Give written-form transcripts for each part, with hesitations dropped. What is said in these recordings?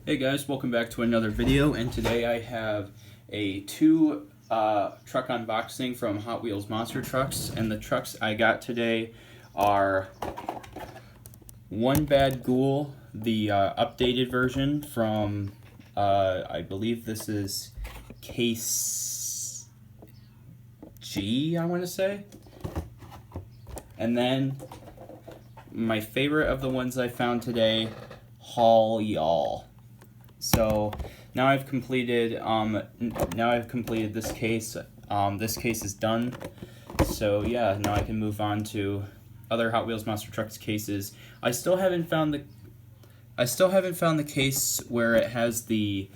Hey guys, welcome back to another video, and today I have a two truck unboxing from Hot Wheels Monster Trucks, and the trucks I got today are One Bad Ghoul, the updated version from, I believe this is case G, I want to say, and then my favorite of the ones I found today, Haul Y'all. So now I've completed this case. This case is done. So yeah, now I can move on to other Hot Wheels Monster Trucks cases. I still haven't found the case where it has the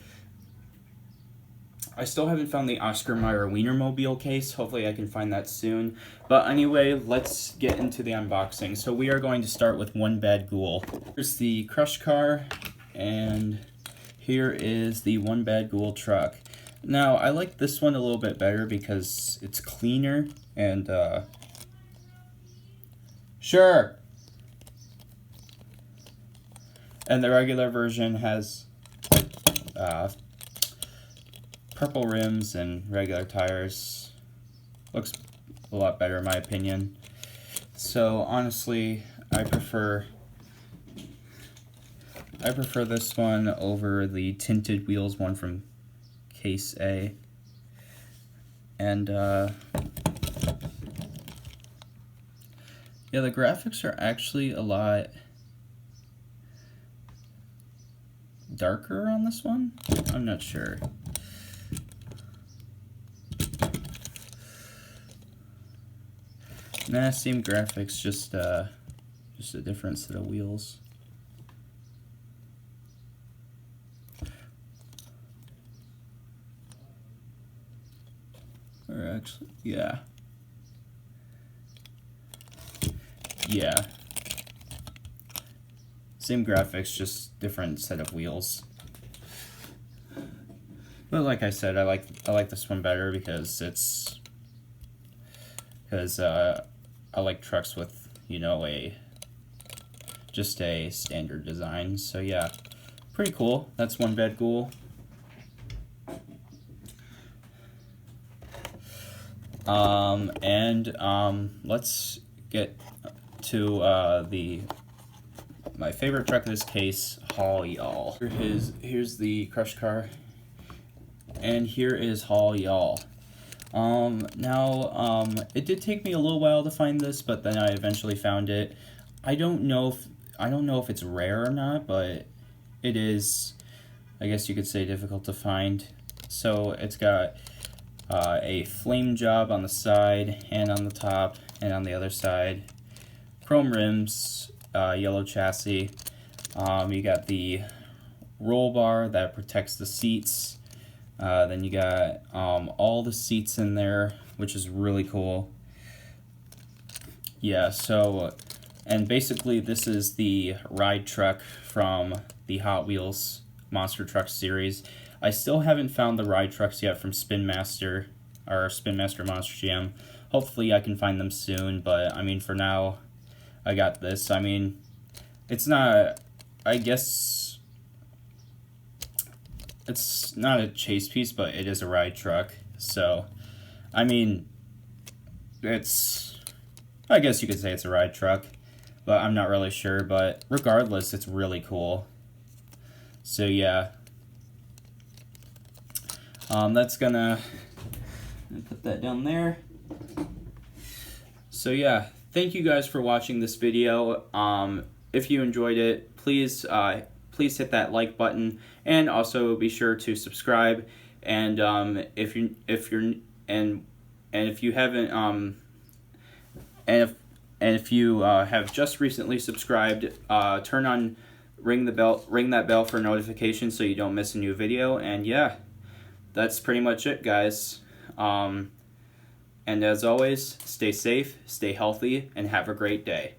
Oscar Mayer Wienermobile case. Hopefully I can find that soon. But anyway, let's get into the unboxing. So we are going to start with One Bad Ghoul. Here's the crush car, and here is the One Bad Ghoul truck. Now, I like this one a little bit better because it's cleaner and, sure! And the regular version has, purple rims and regular tires. Looks a lot better in my opinion. So, honestly, I prefer this one over the tinted wheels one from Case A. And yeah, the graphics are actually a lot darker on this one. I'm not sure. Nah, same graphics, just a different set of wheels. Or actually, yeah. Yeah. Same graphics, just different set of wheels. But like I said, I like this one better because I like trucks with, you know, just a standard design. So yeah, pretty cool. That's One Bad Ghoul. Let's get to my favorite truck in this case, Haul Y'all. Here's the crush car, and here is Haul Y'all. It did take me a little while to find this, but then I eventually found it. I don't know if it's rare or not, but it is, I guess you could say, difficult to find. So it's got a flame job on the side and on the top and on the other side, chrome rims, yellow chassis. You got the roll bar that protects the seats. Then you got all the seats in there, which is really cool. Yeah, so, and basically this is the ride truck from the Hot Wheels Monster Truck series. I still haven't found the ride trucks yet from Spin Master Monster Jam. Hopefully I can find them soon, but I mean, for now, I got this. I mean, it's not, I guess, it's not a chase piece, but it is a ride truck. So, I mean, I guess you could say it's a ride truck, but I'm not really sure. But regardless, it's really cool. So yeah. That's gonna put that down there. So yeah, thank you guys for watching this video. If you enjoyed it, please hit that like button, and also be sure to subscribe. And if you have just recently subscribed, ring that bell for notifications so you don't miss a new video. And yeah, that's pretty much it, guys. And as always, stay safe, stay healthy, and have a great day.